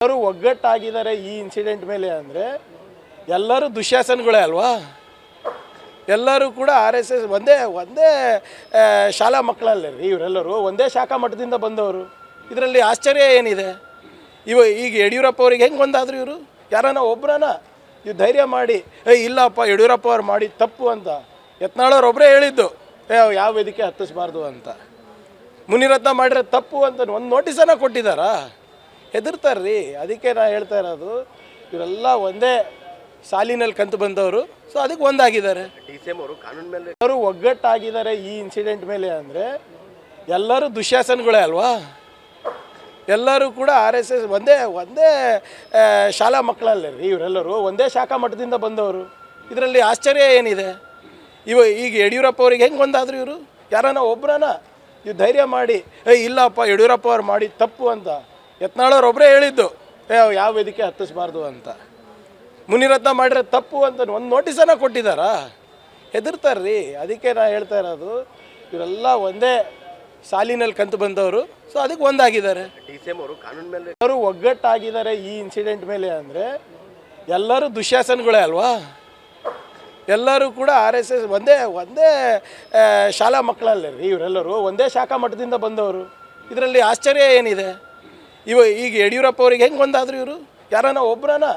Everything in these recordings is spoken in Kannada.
ಎಲ್ಲರೂ ಒಗ್ಗಟ್ಟಾಗಿದ್ದಾರೆ ಈ ಇನ್ಸಿಡೆಂಟ್ ಮೇಲೆ ಅಂದರೆ ಎಲ್ಲರೂ ದುಶ್ಯಾಸನಗಳೇ ಅಲ್ವಾ. ಎಲ್ಲರೂ ಕೂಡ RSS ಒಂದೇ ಶಾಲಾ ಮಕ್ಕಳಲ್ಲೇ ರೀ ಇವರೆಲ್ಲರೂ ಒಂದೇ ಶಾಖಾ ಮಠದಿಂದ ಬಂದವರು. ಇದರಲ್ಲಿ ಆಶ್ಚರ್ಯ ಏನಿದೆ? ಈಗ ಯಡಿಯೂರಪ್ಪ ಅವ್ರಿಗೆ ಹೆಂಗೆ ಒಂದಾದ್ರು ಇವರು ಯಾರನ್ನ ಒಬ್ಬರನ್ನ ಇವು ಧೈರ್ಯ ಮಾಡಿ ಇಲ್ಲಪ್ಪ ಯಡಿಯೂರಪ್ಪ ಅವ್ರು ಮಾಡಿ ತಪ್ಪು ಅಂತ ಯತ್ನಾಳವ್ರು ಒಬ್ಬರೇ ಹೇಳಿದ್ದು ಯಾವ ವೇದಿಕೆ ಹತ್ತಿಸ್ಬಾರ್ದು ಅಂತ. ಮುನಿರತ್ನ ಮಾಡಿರೋ ತಪ್ಪು ಅಂತ ಒಂದು ನೋಟಿಸನ್ನು ಕೊಟ್ಟಿದ್ದಾರಾ? ಹೆದರ್ತಾರ್ರಿ. ಅದಕ್ಕೆ ನಾ ಹೇಳ್ತಾ ಇರೋದು ಇವರೆಲ್ಲ ಒಂದೇ ಸಾಲಿನಲ್ಲಿ ಕಂತು ಬಂದವರು. ಸೊ ಅದಕ್ಕೆ ಒಂದಾಗಿದ್ದಾರೆ. ಎಲ್ಲರೂ ಒಗ್ಗಟ್ಟಾಗಿದ್ದಾರೆ ಈ ಇನ್ಸಿಡೆಂಟ್ ಮೇಲೆ ಅಂದರೆ ಎಲ್ಲರೂ ದುಶ್ಯಾಸನಗಳೇ ಅಲ್ವಾ. ಎಲ್ಲರೂ ಕೂಡ RSS ಒಂದೇ ಶಾಲಾ ಮಕ್ಕಳಲ್ಲೇ ರೀ ಇವರೆಲ್ಲರೂ ಒಂದೇ ಶಾಖಾ ಮಠದಿಂದ ಬಂದವರು. ಇದರಲ್ಲಿ ಆಶ್ಚರ್ಯ ಏನಿದೆ? ಈಗ ಯಡಿಯೂರಪ್ಪ ಅವ್ರಿಗೆ ಹೆಂಗೆ ಒಂದಾದ್ರು ಇವರು ಯಾರನ್ನ ಒಬ್ಬರನ್ನ ಇವು ಧೈರ್ಯ ಮಾಡಿ ಇಲ್ಲಪ್ಪ ಯಡಿಯೂರಪ್ಪ ಅವ್ರು ಮಾಡಿ ತಪ್ಪು ಅಂತ ಯತ್ನಾಳವ್ರು ಒಬ್ಬರೇ ಹೇಳಿದ್ದು ಯಾವ ವೇದಿಕೆ ಹತ್ತಿಸ್ಬಾರ್ದು ಅಂತ. ಮುನಿರತ್ನ ಮಾಡಿರೋ ತಪ್ಪು ಅಂತ ಒಂದು ನೋಟಿಸನ್ನು ಕೊಟ್ಟಿದ್ದಾರಾ? ಹೆದರ್ತಾರ್ರಿ. ಅದಕ್ಕೆ ನಾ ಹೇಳ್ತಾ ಇರೋದು ಇವರೆಲ್ಲ ಒಂದೇ ಸಾಲಿನಲ್ಲಿ ಕಂತು ಬಂದವರು. ಸೊ ಅದಕ್ಕೆ ಒಂದಾಗಿದ್ದಾರೆ. ಎಲ್ಲರೂ ಒಗ್ಗಟ್ಟಾಗಿದ್ದಾರೆ ಈ ಇನ್ಸಿಡೆಂಟ್ ಮೇಲೆ ಅಂದರೆ ಎಲ್ಲರೂ ದುಶ್ಯಾಸನಗಳೇ ಅಲ್ವಾ. ಎಲ್ಲರೂ ಕೂಡ RSS ಒಂದೇ ಶಾಲಾ ಮಕ್ಕಳಲ್ಲೇ ರೀ ಇವರೆಲ್ಲರೂ ಒಂದೇ ಶಾಖಾ ಮಠದಿಂದ ಬಂದವರು. ಇದರಲ್ಲಿ ಆಶ್ಚರ್ಯ ಏನಿದೆ? ಈಗ ಯಡಿಯೂರಪ್ಪ ಅವ್ರಿಗೆ ಹೆಂಗೆ ಒಂದಾದ್ರು ಇವರು ಯಾರನ್ನ ಒಬ್ಬರನ್ನ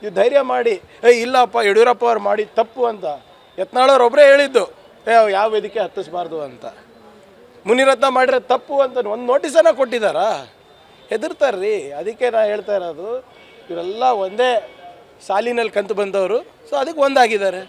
ಇವು ಧೈರ್ಯ ಮಾಡಿ ಇಲ್ಲಪ್ಪ ಯಡಿಯೂರಪ್ಪ ಅವ್ರು ಮಾಡಿ ತಪ್ಪು ಅಂತ ಯತ್ನಾಳವ್ರು ಒಬ್ಬರೇ ಹೇಳಿದ್ದು ಯಾವ ವೇದಿಕೆ ಹತ್ತಿಸ್ಬಾರ್ದು ಅಂತ. ಮುನಿರತ್ನ ಮಾಡಿರೋ ತಪ್ಪು ಅಂತ ಒಂದು ನೋಟಿಸನ್ನು ಕೊಟ್ಟಿದ್ದಾರಾ? ಹೆದರ್ತಾರ್ರಿ. ಅದಕ್ಕೆ ನಾ ಹೇಳ್ತಾ ಇರೋದು ಇವರೆಲ್ಲ ಒಂದೇ ಸಾಲಿನಲ್ಲಿ ಕಂತು ಬಂದವರು. ಸೊ ಅದಕ್ಕೆ ಒಂದಾಗಿದ್ದಾರೆ.